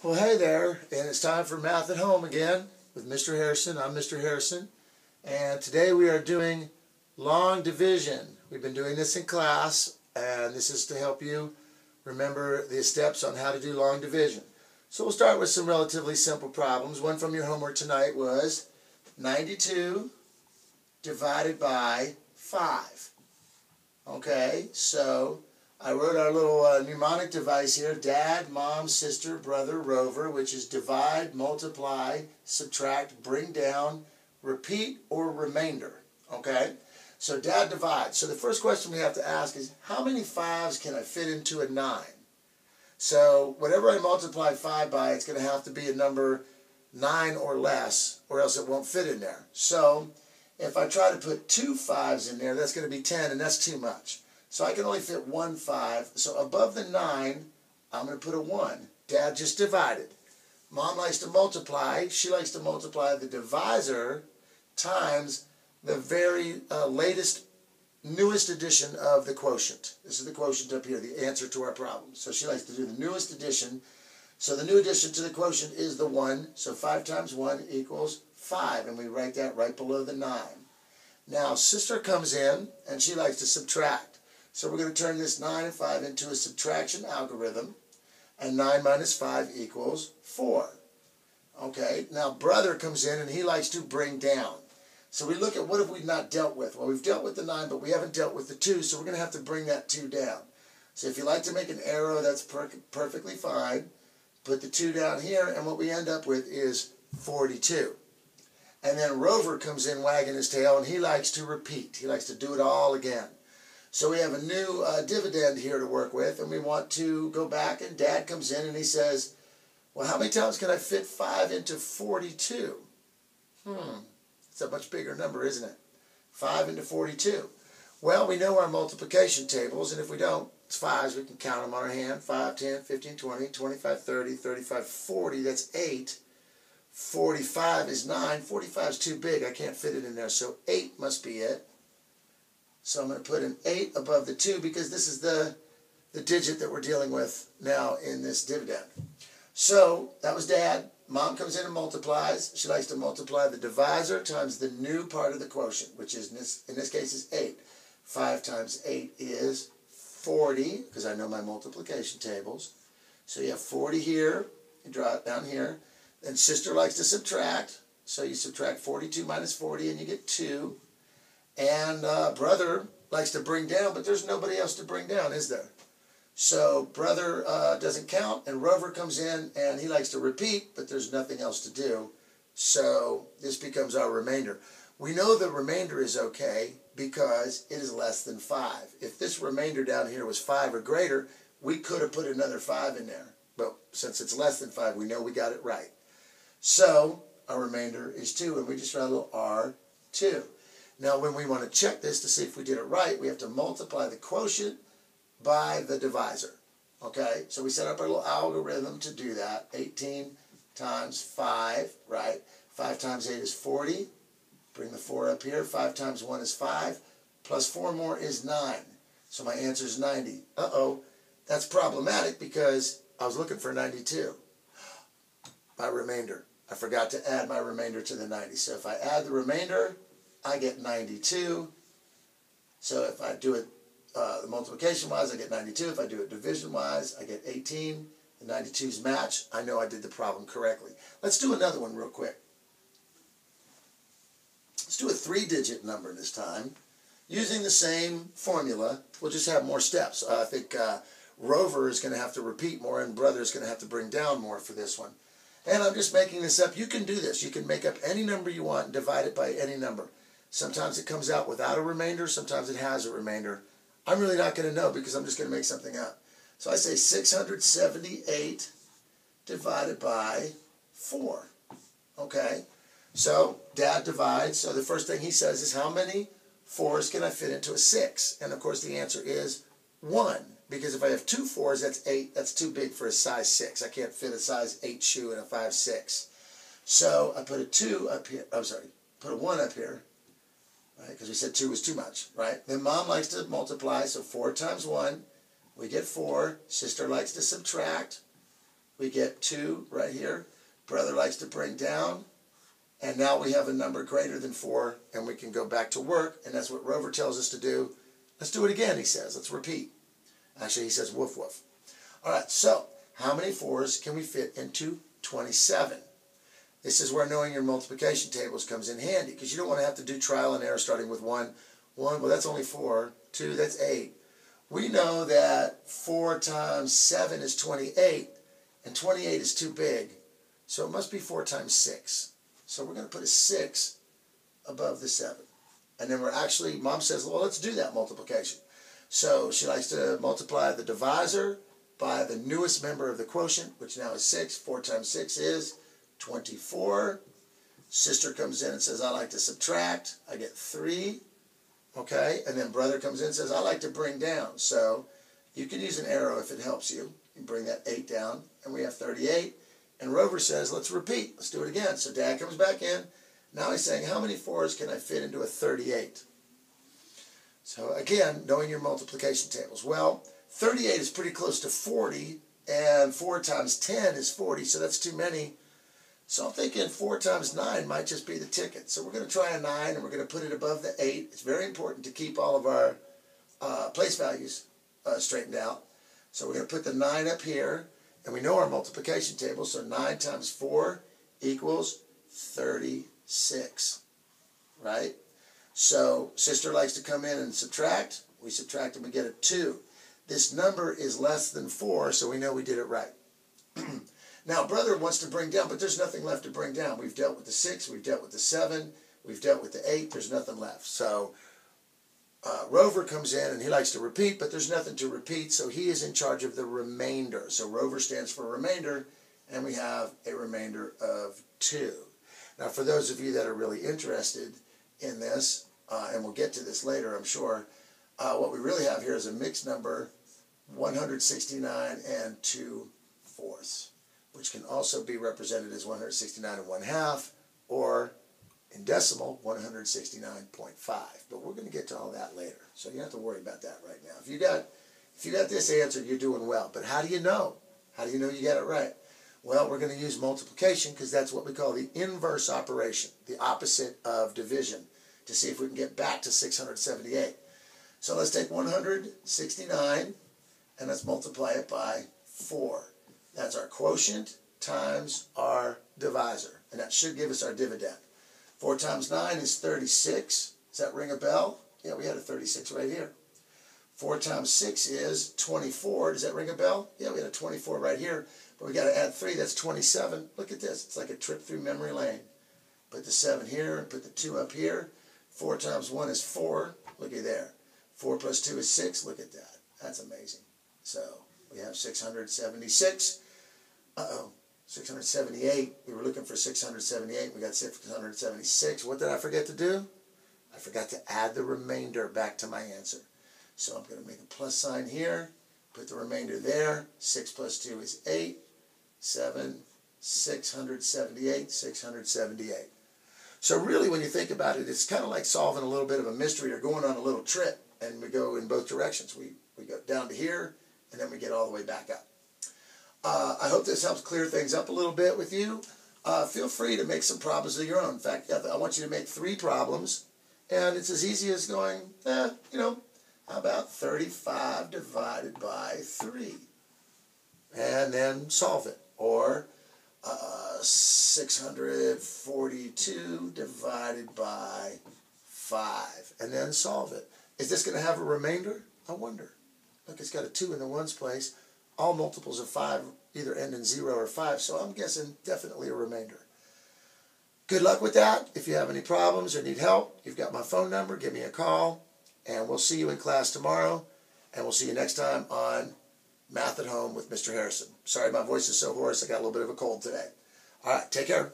Well, hey there, and it's time for Math at Home again with Mr. Harrison. I'm Mr. Harrison, and today we are doing long division. We've been doing this in class, and this is to help you remember the steps on how to do long division. So we'll start with some relatively simple problems. One from your homework tonight was 92 divided by 5. Okay, so I wrote our little mnemonic device here: Dad, Mom, Sister, Brother, Rover, which is divide, multiply, subtract, bring down, repeat, or remainder. Okay? So Dad divides. So the first question we have to ask is, how many 5s can I fit into a 9? So whatever I multiply 5 by, it's going to have to be a number 9 or less, or else it won't fit in there. So if I try to put 2 5s in there, that's going to be 10, and that's too much. So I can only fit 1 5. So above the 9, I'm going to put a 1. Dad just divided. Mom likes to multiply. She likes to multiply the divisor times the very latest, newest addition of the quotient. This is the quotient up here, the answer to our problem. So she likes to do the newest addition. So the new addition to the quotient is the 1. So 5 times 1 equals 5. And we write that right below the 9. Now, Sister comes in, and she likes to subtract. So we're going to turn this 9 and 5 into a subtraction algorithm. And 9 minus 5 equals 4. Okay, now Brother comes in, and he likes to bring down. So we look at what have we not dealt with. Well, we've dealt with the 9, but we haven't dealt with the 2, so we're going to have to bring that 2 down. So if you like to make an arrow, that's perfectly fine. Put the 2 down here, and what we end up with is 42. And then Rover comes in wagging his tail, and he likes to repeat. He likes to do it all again. So we have a new dividend here to work with, and we want to go back, and Dad comes in and he says, well, how many times can I fit 5 into 42? It's a much bigger number, isn't it? 5 into 42. Well, we know our multiplication tables, and if we don't, it's 5s. We can count them on our hand. 5, 10, 15, 20, 25, 30, 35, 40. That's 8. 45 is 9. 45 is too big. I can't fit it in there, so 8 must be it. So I'm going to put an 8 above the 2 because this is the digit that we're dealing with now in this dividend. So that was Dad. Mom comes in and multiplies. She likes to multiply the divisor times the new part of the quotient, which is in this case is 8. 5 times 8 is 40, because I know my multiplication tables. So you have 40 here. You draw it down here. Then Sister likes to subtract. So you subtract 42 minus 40 and you get 2. And Brother likes to bring down, but there's nobody else to bring down, is there? So Brother doesn't count, and Rover comes in, and he likes to repeat, but there's nothing else to do. So this becomes our remainder. We know the remainder is okay because it is less than 5. If this remainder down here was 5 or greater, we could have put another 5 in there. But since it's less than 5, we know we got it right. So our remainder is 2, and we just write a little R2. Now, when we want to check this to see if we did it right, we have to multiply the quotient by the divisor. Okay? So we set up our little algorithm to do that. 18 times 5, right? 5 times 8 is 40. Bring the 4 up here. 5 times 1 is 5. Plus 4 more is 9. So my answer is 90. Uh-oh. That's problematic because I was looking for 92. My remainder. I forgot to add my remainder to the 90. So if I add the remainder, I get 92. So if I do it multiplication-wise, I get 92. If I do it division-wise, I get 18. The 92s match. I know I did the problem correctly. Let's do another one real quick. Let's do a 3-digit number this time. Using the same formula, we'll just have more steps. I think Rover is going to have to repeat more, and Brother is going to have to bring down more for this one. And I'm just making this up. You can do this. You can make up any number you want and divide it by any number. Sometimes it comes out without a remainder. Sometimes it has a remainder. I'm really not going to know because I'm just going to make something up. So I say 678 divided by 4. Okay? So Dad divides. So the first thing he says is, how many 4s can I fit into a 6? And of course the answer is 1. Because if I have 2 4s, that's 8. That's too big for a size 6. I can't fit a size 8 shoe in a 5'6". So I put a 2 up here. I'm sorry. Put a 1 up here. Right? Because we said 2 was too much. Right? Then Mom likes to multiply. So 4 times 1, we get 4. Sister likes to subtract. we get 2 right here. Brother likes to bring down. And now we have a number greater than 4, and we can go back to work, and that's what Rover tells us to do. Let's do it again, he says. Let's repeat. Actually, he says woof woof. All right, so how many 4s can we fit into 27? This is where knowing your multiplication tables comes in handy, because you don't want to have to do trial and error starting with 1. 1, well, that's only 4. 2, that's 8. We know that 4 times 7 is 28, and 28 is too big, so it must be 4 times 6. So we're going to put a 6 above the 7. And then we're actually, Mom says, well, let's do that multiplication. So she likes to multiply the divisor by the newest member of the quotient, which now is 6. 4 times 6 is 24. Sister comes in and says, I like to subtract. I get 3. Okay, and then brother comes in and says, I like to bring down. So you can use an arrow if it helps you. You bring that 8 down, and we have 38. And Rover says, let's repeat. Let's do it again. So Dad comes back in. Now he's saying, how many 4s can I fit into a 38? So again, knowing your multiplication tables. Well, 38 is pretty close to 40, and 4 times 10 is 40, so that's too many. So I'm thinking 4 times 9 might just be the ticket. So we're going to try a 9, and we're going to put it above the 8. It's very important to keep all of our place values straightened out. So we're going to put the 9 up here. And we know our multiplication table, so 9 times 4 equals 36, right? So sister likes to come in and subtract. We subtract and we get a 2. This number is less than 4, so we know we did it right. Now, brother wants to bring down, but there's nothing left to bring down. We've dealt with the 6, we've dealt with the 7, we've dealt with the 8, there's nothing left. So Rover comes in and he likes to repeat, but there's nothing to repeat, so he is in charge of the remainder. So Rover stands for remainder, and we have a remainder of 2. Now, for those of you that are really interested in this, and we'll get to this later, I'm sure, what we really have here is a mixed number, 169 and 2/4, which can also be represented as 169 1/2, or in decimal, 169.5. But we're going to get to all that later, so you don't have to worry about that right now. If you got this answer, you're doing well. But how do you know? How do you know you got it right? Well, we're going to use multiplication, because that's what we call the inverse operation, the opposite of division, to see if we can get back to 678. So let's take 169, and let's multiply it by 4. That's our quotient times our divisor, and that should give us our dividend. 4 times 9 is 36. Does that ring a bell? Yeah, we had a 36 right here. 4 times 6 is 24. Does that ring a bell? Yeah, we had a 24 right here. But we got to add 3. That's 27. Look at this. It's like a trip through memory lane. Put the 7 here and put the 2 up here. 4 times 1 is 4. Looky there. 4 plus 2 is 6. Look at that. That's amazing. So we have 676. 678. We were looking for 678. We got 676. What did I forget to do? I forgot to add the remainder back to my answer. So I'm going to make a plus sign here. Put the remainder there. 6 plus 2 is 8. 7. 678. 678. So really, when you think about it, it's kind of like solving a little bit of a mystery or going on a little trip. And we go in both directions. We go down to here, and then we get all the way back up. I hope this helps clear things up a little bit with you. Feel free to make some problems of your own. In fact, I want you to make 3 problems, and it's as easy as going, how about 35 divided by 3? And then solve it. Or 642 divided by 5, and then solve it. Is this going to have a remainder? I wonder. Look, it's got a 2 in the ones place. All multiples of 5 either end in 0 or 5, so I'm guessing definitely a remainder. Good luck with that. If you have any problems or need help, you've got my phone number. Give me a call, and we'll see you in class tomorrow, and we'll see you next time on Math at Home with Mr. Harrison. Sorry my voice is so hoarse. I got a little bit of a cold today. All right, take care.